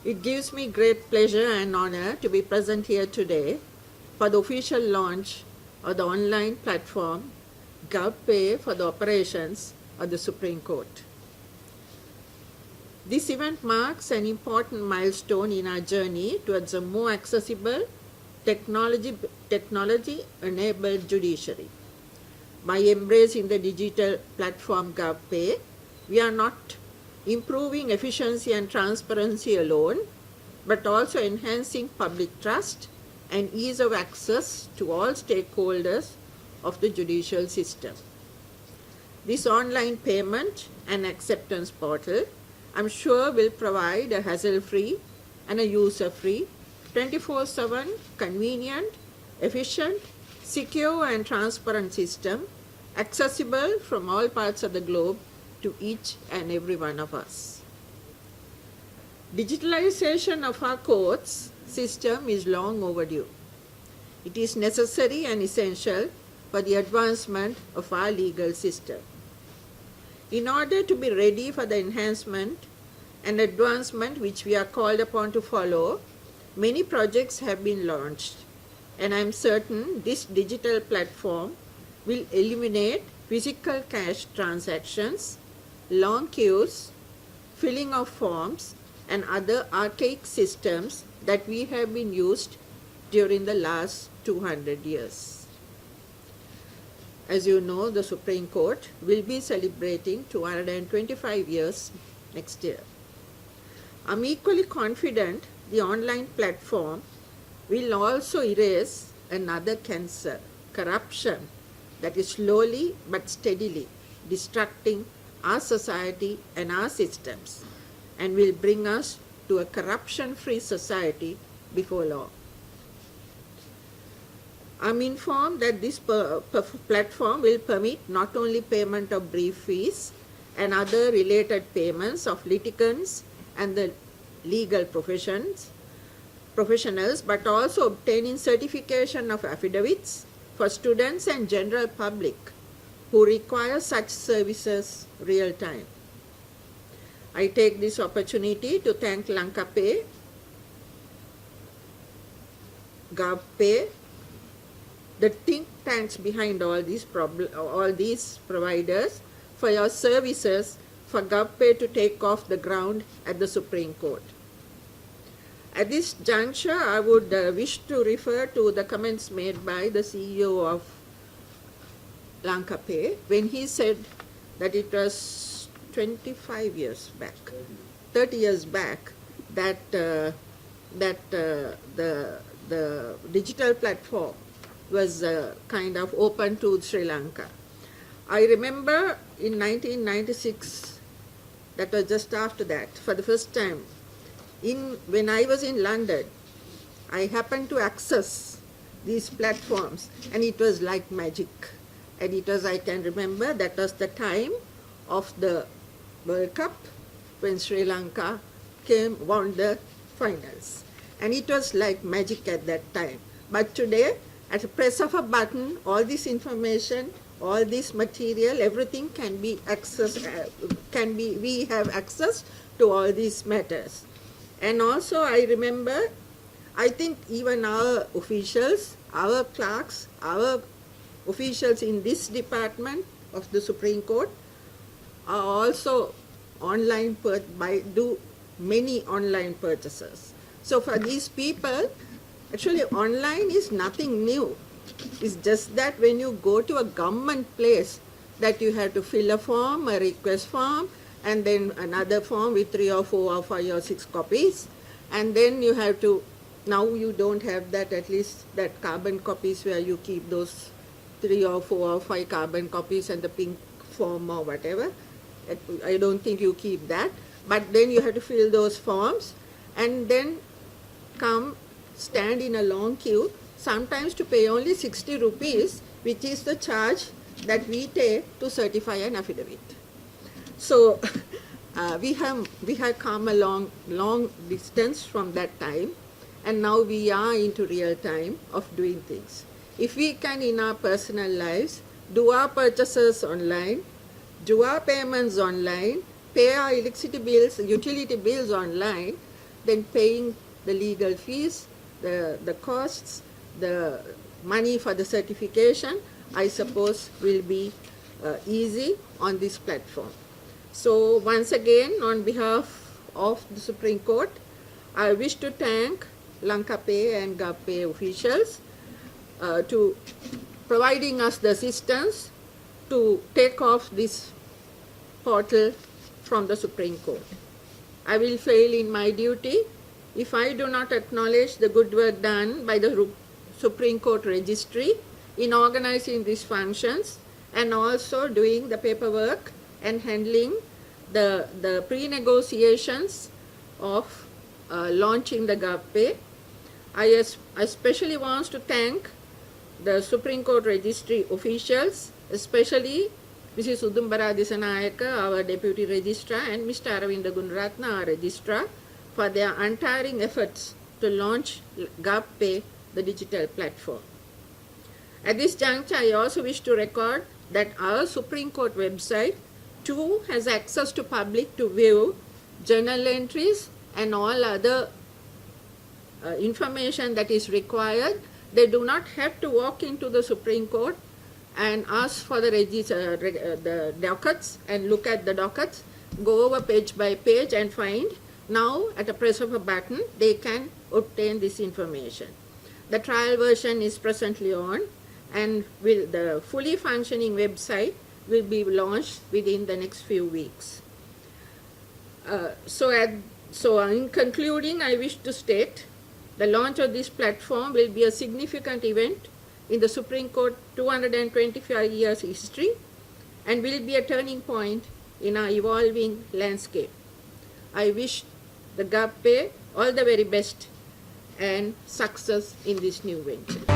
It gives me great pleasure and honor to be present here today for the official launch of the online platform GovPay for the operations of the Supreme Court. This event marks an important milestone in our journey towards a more accessible, technology-enabled judiciary. By embracing the digital platform GovPay, we are not improving efficiency and transparency alone, but also enhancing public trust and ease of access to all stakeholders of the judicial system. This online payment and acceptance portal, I'm sure, will provide a hassle-free and a user-free, 24/7 convenient, efficient, secure and transparent system accessible from all parts of the globe to each and every one of us. Digitalization of our courts system is long overdue. It is necessary and essential for the advancement of our legal system. In order to be ready for the enhancement and advancement which we are called upon to follow, many projects have been launched, and I am certain this digital platform will eliminate physical cash transactions, long queues, filling of forms, and other archaic systems that we have been used during the last 200 years. As you know, the Supreme Court will be celebrating 225 years next year. I'm equally confident the online platform will also erase another cancer, corruption, that is slowly but steadily destructing our society and our systems, and will bring us to a corruption-free society before long. I'm informed that this platform will permit not only payment of brief fees and other related payments of litigants and the legal professionals, but also obtaining certification of affidavits for students and general public who require such services real time. I take this opportunity to thank LankaPay, GovPay, the think tanks behind all these providers, for your services for GovPay to take off the ground at the Supreme Court. At this juncture, I would wish to refer to the comments made by the CEO of LankaPay when he said that it was 25 years back, 30 years back, that the digital platform was kind of open to Sri Lanka. I remember in 1996, that was just after that, for the first time, when I was in London, I happened to access these platforms, and it was like magic. And it was, I can remember, that was the time of the World Cup when Sri Lanka won the finals. And it was like magic at that time. But today, at the press of a button, all this information, all this material, everything can be accessed, we have access to all these matters. And also I remember, I think even our officials, our clerks, our officials in this department of the Supreme Court are also do many online purchases. So for these people, actually online is nothing new. It's just that when you go to a government place, that you have to fill a form, a request form, and then another form with 3 or 4 or 5 or 6 copies. And then you have to, now you don't have that, at least that carbon copies where you keep those 3 or 4 or 5 carbon copies and the pink form or whatever. I don't think you keep that. But then you have to fill those forms and then stand in a long queue, sometimes to pay only 60 rupees, which is the charge that we take to certify an affidavit. So we have come a long distance from that time, and now we are into real time of doing things. If we can in our personal lives do our purchases online, do our payments online, pay our electricity bills, utility bills online, then paying the legal fees, the costs, the money for the certification, I suppose will be easy on this platform. So once again, on behalf of the Supreme Court, I wish to thank LankaPay and GovPay officials to providing us the assistance to take off this portal from the Supreme Court. I will fail in my duty if I do not acknowledge the good work done by the Supreme Court Registry in organizing these functions and also doing the paperwork and handling the pre-negotiations of launching the GovPay. I especially want to thank the Supreme Court Registry officials, especially Mrs. Udumbara Disanayaka, our Deputy Registrar, and Mr. Aravinda Gunaratna, our Registrar, for their untiring efforts to launch GovPay, the digital platform. At this juncture, I also wish to record that our Supreme Court website too has access to public to view journal entries and all other information that is required. They do not have to walk into the Supreme Court and ask for the dockets and look at the dockets, go over page by page and find. Now, at a press of a button, they can obtain this information. The trial version is presently on, and the fully functioning website will be launched within the next few weeks. So in concluding, I wish to state the launch of this platform will be a significant event in the Supreme Court 225 years history and will be a turning point in our evolving landscape. I wish the GovPay all the very best and success in this new venture.